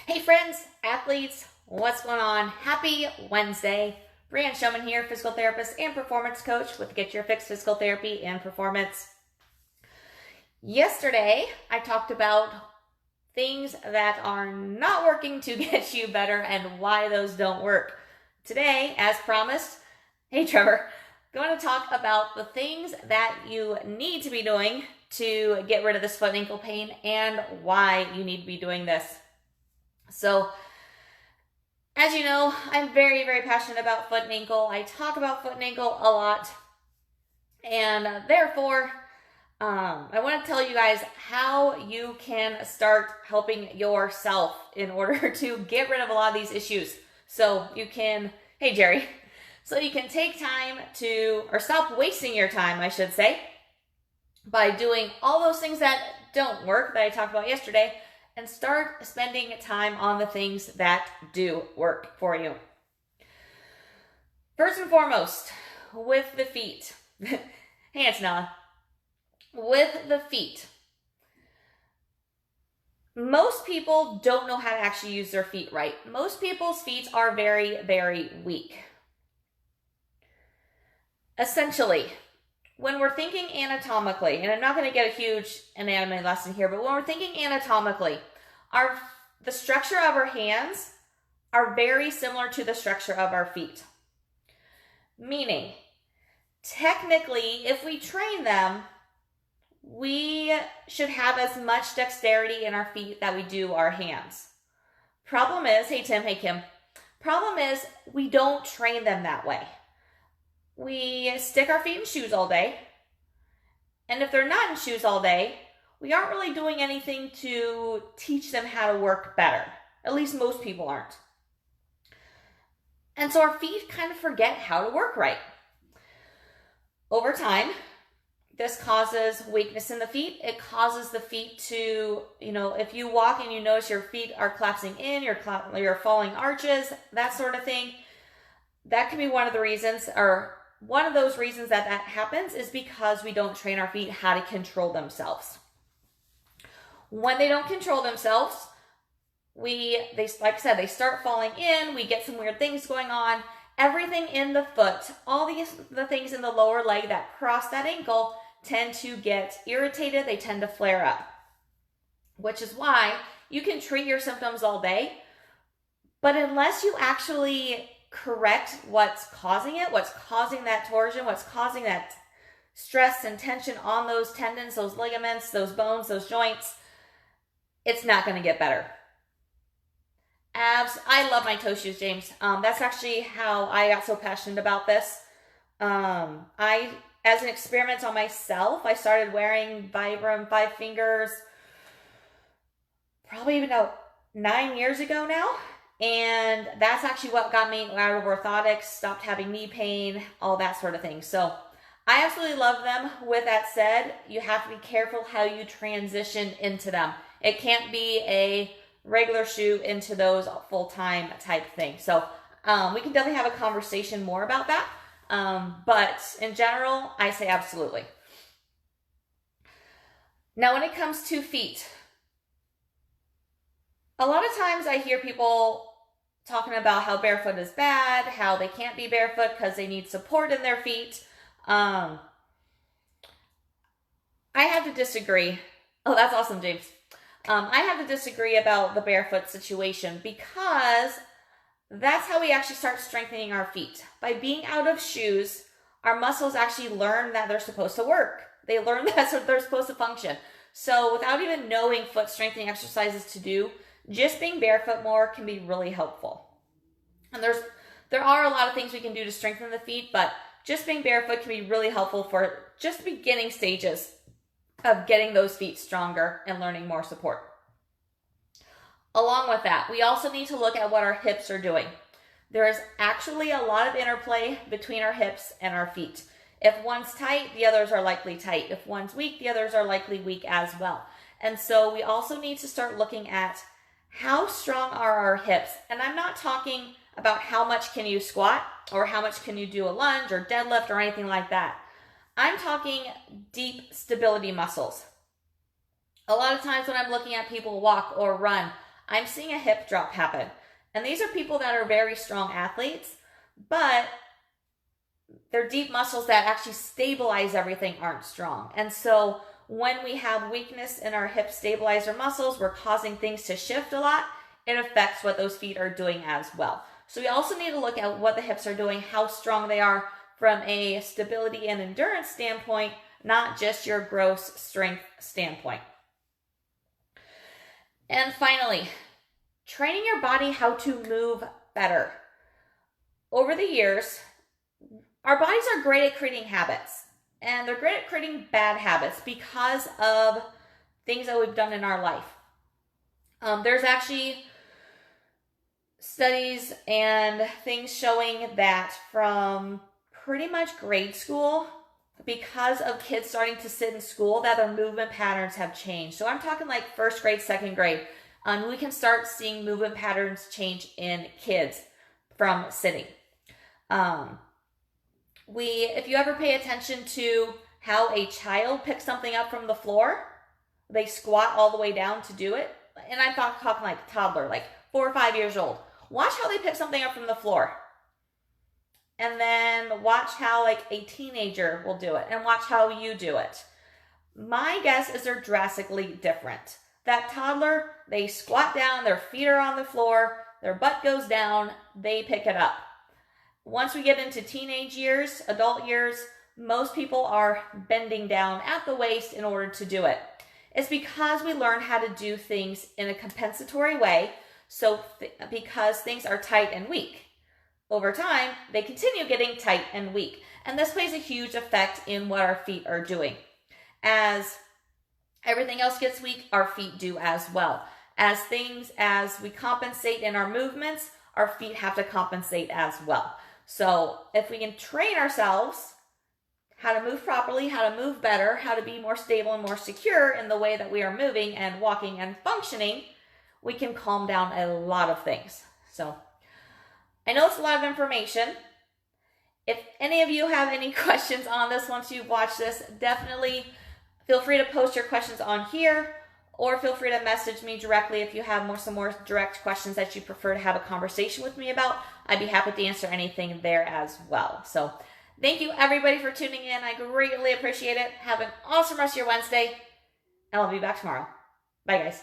Hey friends, athletes, what's going on? Happy Wednesday. Brianne Showman here, physical therapist and performance coach with Get Your Fix Physical Therapy and Performance. Yesterday, I talked about things that are not working to get you better and why those don't work. Today, as promised, hey Trevor, going to talk about the things that you need to be doing to get rid of this foot and ankle pain and why you need to be doing this. So, as you know, I'm very, very passionate about foot and ankle. I talk about foot and ankle a lot. And therefore, I want to tell you guys how you can start helping yourself in order to get rid of a lot of these issues. So you can, hey Jerry, so you can take time to, or stop wasting your time, I should say, by doing all those things that don't work that I talked about yesterday, and start spending time on the things that do work for you. First and foremost, with the feet. Hey, Antonella. With the feet. Most people don't know how to actually use their feet right. Most people's feet are very, very weak. Essentially, when we're thinking anatomically, and I'm not going to get a huge anatomy lesson here, but when we're thinking anatomically, the structure of our hands are very similar to the structure of our feet. Meaning, technically, if we train them, we should have as much dexterity in our feet that we do our hands. Problem is, hey Tim, hey Kim, problem is we don't train them that way. We stick our feet in shoes all day, and if they're not in shoes all day, we aren't really doing anything to teach them how to work better. At least most people aren't. And so our feet kind of forget how to work right. Over time, this causes weakness in the feet. It causes the feet to, if you walk and you notice your feet are collapsing in, you're falling arches, that sort of thing, that can be one of the reasons, or one of those reasons that happens is because we don't train our feet how to control themselves. When they don't control themselves, like I said, they start falling in, we get some weird things going on. Everything in the foot, all the things in the lower leg that cross that ankle tend to get irritated, they tend to flare up. Which is why you can treat your symptoms all day, but unless you actually correct what's causing it, what's causing that torsion, what's causing that stress and tension on those tendons, those ligaments, those bones, those joints, it's not going to get better. Abs, I love my toe shoes, James. That's actually how I got so passionate about this. As an experiment on myself, I started wearing Vibram 5 Fingers probably about 9 years ago now. And that's actually what got me out of orthotics, stopped having knee pain, all that sort of thing. So I absolutely love them. With that said, you have to be careful how you transition into them. It can't be a regular shoe into those full-time type thing. So we can definitely have a conversation more about that. But in general, I say absolutely. Now, when it comes to feet, a lot of times I hear people talking about how barefoot is bad, how they can't be barefoot because they need support in their feet. I have to disagree. Oh, that's awesome, James. I have to disagree about the barefoot situation because that's how we actually start strengthening our feet. By being out of shoes, our muscles actually learn that they're supposed to work. They learn that's what they're supposed to function. So without even knowing foot strengthening exercises to do, just being barefoot more can be really helpful. And there are a lot of things we can do to strengthen the feet, but just being barefoot can be really helpful for just beginning stages of getting those feet stronger and learning more support. Along with that, we also need to look at what our hips are doing. There is actually a lot of interplay between our hips and our feet. If one's tight, the others are likely tight. If one's weak, the others are likely weak as well. And so we also need to start looking at how strong are our hips. And I'm not talking about how much can you squat or how much can you do a lunge or deadlift or anything like that. I'm talking deep stability muscles. A lot of times when I'm looking at people walk or run, I'm seeing a hip drop happen. And these are people that are very strong athletes, but their deep muscles that actually stabilize everything aren't strong. And so when we have weakness in our hip stabilizer muscles, we're causing things to shift a lot. It affects what those feet are doing as well. So we also need to look at what the hips are doing, how strong they are from a stability and endurance standpoint, not just your gross strength standpoint. And finally, training your body how to move better. Over the years, our bodies are great at creating habits, and they're great at creating bad habits because of things that we've done in our life. There's actually studies and things showing that from pretty much grade school, because of kids starting to sit in school, that their movement patterns have changed. So I'm talking like first grade, second grade. We can start seeing movement patterns change in kids from sitting. If you ever pay attention to how a child picks something up from the floor, they squat all the way down to do it. And I'm talking like a toddler, like 4 or 5 years old. Watch how they pick something up from the floor. And then watch how like a teenager will do it, and watch how you do it. My guess is they're drastically different. That toddler, they squat down, their feet are on the floor, their butt goes down, they pick it up. Once we get into teenage years, adult years, most people are bending down at the waist in order to do it. It's because we learn how to do things in a compensatory way, because things are tight and weak. Over time, they continue getting tight and weak. And this plays a huge effect in what our feet are doing. As everything else gets weak, our feet do as well. As we compensate in our movements, our feet have to compensate as well. So if we can train ourselves how to move properly, how to move better, how to be more stable and more secure in the way that we are moving and walking and functioning, we can calm down a lot of things. So I know it's a lot of information. If any of you have any questions on this once you've watched this, definitely feel free to post your questions on here, or feel free to message me directly if you have some more direct questions that you prefer to have a conversation with me about. I'd be happy to answer anything there as well. So thank you everybody for tuning in. I greatly appreciate it. Have an awesome rest of your Wednesday, and I'll be back tomorrow. Bye guys.